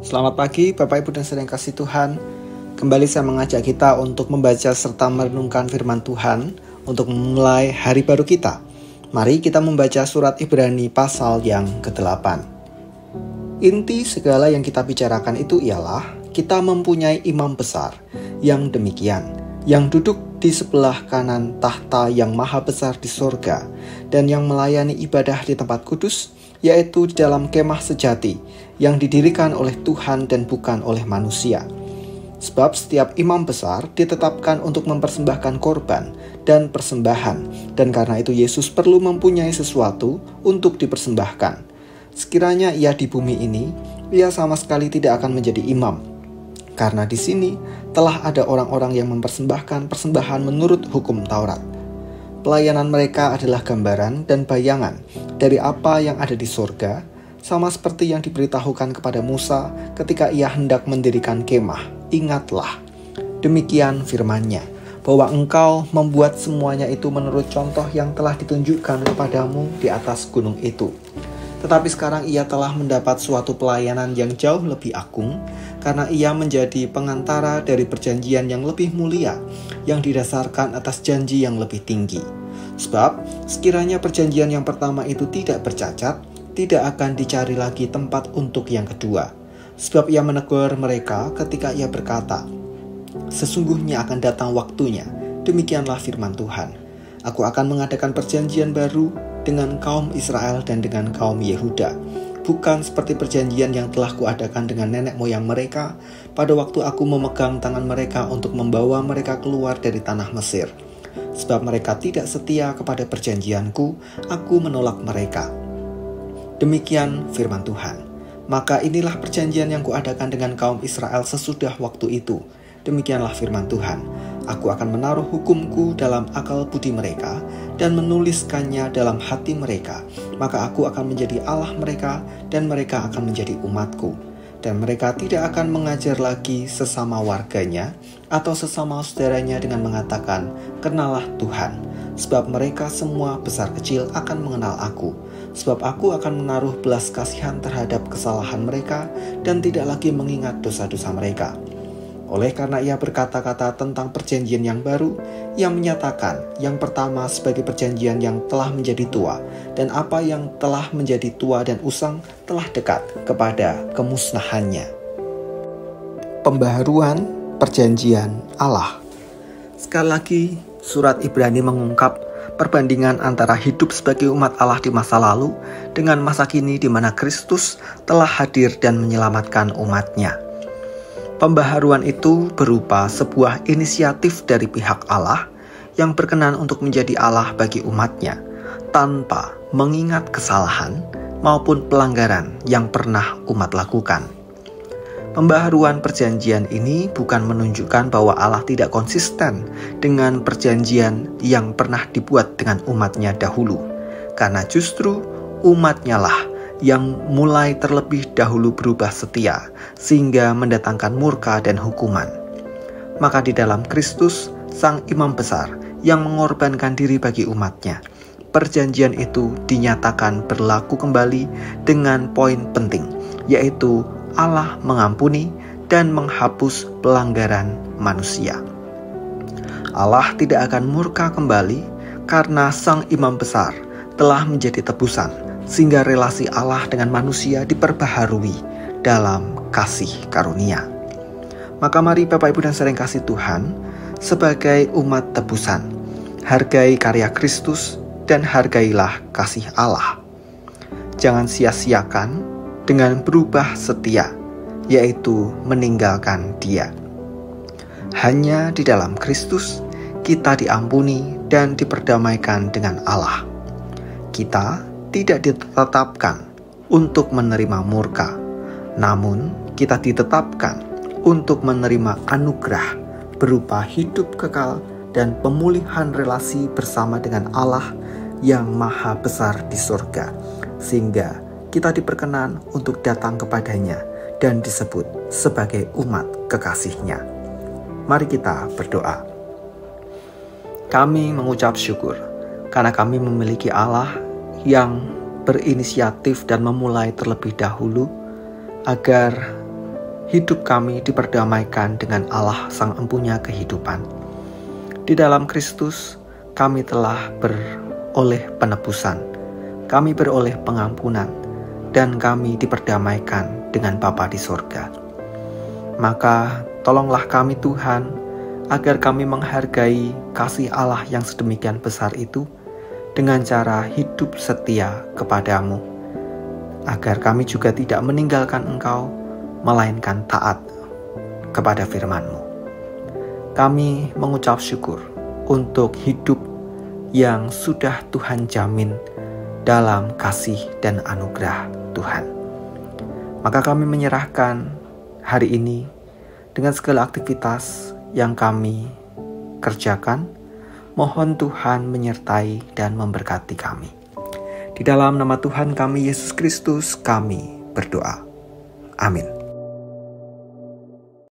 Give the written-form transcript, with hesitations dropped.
Selamat pagi Bapak Ibu dan Saudara yang kasih Tuhan. Kembali saya mengajak kita untuk membaca serta merenungkan firman Tuhan untuk memulai hari baru kita. Mari kita membaca surat Ibrani pasal yang ke-8. Inti segala yang kita bicarakan itu ialah kita mempunyai imam besar yang demikian, yang duduk di sebelah kanan tahta yang maha besar di sorga dan yang melayani ibadah di tempat kudus, yaitu di dalam kemah sejati yang didirikan oleh Tuhan dan bukan oleh manusia. Sebab setiap imam besar ditetapkan untuk mempersembahkan korban dan persembahan, dan karena itu Yesus perlu mempunyai sesuatu untuk dipersembahkan. Sekiranya ia di bumi ini, ia sama sekali tidak akan menjadi imam, karena di sini telah ada orang-orang yang mempersembahkan persembahan menurut hukum Taurat. Pelayanan mereka adalah gambaran dan bayangan dari apa yang ada di sorga, sama seperti yang diberitahukan kepada Musa ketika ia hendak mendirikan kemah. Ingatlah, demikian firman-Nya, bahwa engkau membuat semuanya itu menurut contoh yang telah ditunjukkan kepadamu di atas gunung itu. Tetapi sekarang ia telah mendapat suatu pelayanan yang jauh lebih agung, karena ia menjadi pengantara dari perjanjian yang lebih mulia, yang didasarkan atas janji yang lebih tinggi. Sebab sekiranya perjanjian yang pertama itu tidak bercacat, tidak akan dicari lagi tempat untuk yang kedua. Sebab ia menegur mereka ketika ia berkata, sesungguhnya akan datang waktunya, demikianlah firman Tuhan, aku akan mengadakan perjanjian baru dengan kaum Israel dan dengan kaum Yehuda, bukan seperti perjanjian yang telah kuadakan dengan nenek moyang mereka pada waktu aku memegang tangan mereka untuk membawa mereka keluar dari tanah Mesir. Sebab mereka tidak setia kepada perjanjianku, aku menolak mereka. Demikian firman Tuhan. Maka inilah perjanjian yang kuadakan dengan kaum Israel sesudah waktu itu. Demikianlah firman Tuhan. Aku akan menaruh hukumku dalam akal budi mereka dan menuliskannya dalam hati mereka. Maka aku akan menjadi Allah mereka dan mereka akan menjadi umatku. Dan mereka tidak akan mengajar lagi sesama warganya atau sesama saudaranya dengan mengatakan, kenalah Tuhan. Sebab mereka semua besar kecil akan mengenal aku. Sebab aku akan menaruh belas kasihan terhadap kesalahan mereka dan tidak lagi mengingat dosa-dosa mereka. Oleh karena ia berkata-kata tentang perjanjian yang baru, ia menyatakan yang pertama sebagai perjanjian yang telah menjadi tua, dan apa yang telah menjadi tua dan usang telah dekat kepada kemusnahannya. Pembaharuan perjanjian Allah. Sekali lagi, surat Ibrani mengungkap perbandingan antara hidup sebagai umat Allah di masa lalu dengan masa kini di mana Kristus telah hadir dan menyelamatkan umatnya. Pembaharuan itu berupa sebuah inisiatif dari pihak Allah yang berkenan untuk menjadi Allah bagi umatnya tanpa mengingat kesalahan maupun pelanggaran yang pernah umat lakukan. Pembaharuan perjanjian ini bukan menunjukkan bahwa Allah tidak konsisten dengan perjanjian yang pernah dibuat dengan umatnya dahulu, karena justru umatnya lah yang mulai terlebih dahulu berubah setia sehingga mendatangkan murka dan hukuman. Maka di dalam Kristus, Sang Imam Besar yang mengorbankan diri bagi umatnya, perjanjian itu dinyatakan berlaku kembali dengan poin penting, yaitu Allah mengampuni dan menghapus pelanggaran manusia. Allah tidak akan murka kembali karena Sang Imam Besar telah menjadi tebusan, sehingga relasi Allah dengan manusia diperbaharui dalam kasih karunia. Maka mari Bapak Ibu dan Saudara yang kasih Tuhan, sebagai umat tebusan, hargai karya Kristus dan hargailah kasih Allah. Jangan sia-siakan dengan berubah setia, yaitu meninggalkan Dia. Hanya di dalam Kristus kita diampuni dan diperdamaikan dengan Allah. Kita tidak ditetapkan untuk menerima murka, namun kita ditetapkan untuk menerima anugerah berupa hidup kekal dan pemulihan relasi bersama dengan Allah yang maha besar di surga, sehingga kita diperkenan untuk datang kepadanya dan disebut sebagai umat kekasih-Nya. Mari kita berdoa. Kami mengucap syukur karena kami memiliki Allah yang berinisiatif dan memulai terlebih dahulu agar hidup kami diperdamaikan dengan Allah Sang Empunya kehidupan. Di dalam Kristus, kami telah beroleh penebusan, kami beroleh pengampunan, dan kami diperdamaikan dengan Bapa di sorga. Maka tolonglah kami Tuhan, agar kami menghargai kasih Allah yang sedemikian besar itu dengan cara hidup setia kepadamu, agar kami juga tidak meninggalkan Engkau, melainkan taat kepada firman-Mu. Kami mengucap syukur untuk hidup yang sudah Tuhan jamin dalam kasih dan anugerah Tuhan. Maka kami menyerahkan hari ini dengan segala aktivitas yang kami kerjakan, mohon Tuhan menyertai dan memberkati kami. Di dalam nama Tuhan kami Yesus Kristus kami berdoa. Amin.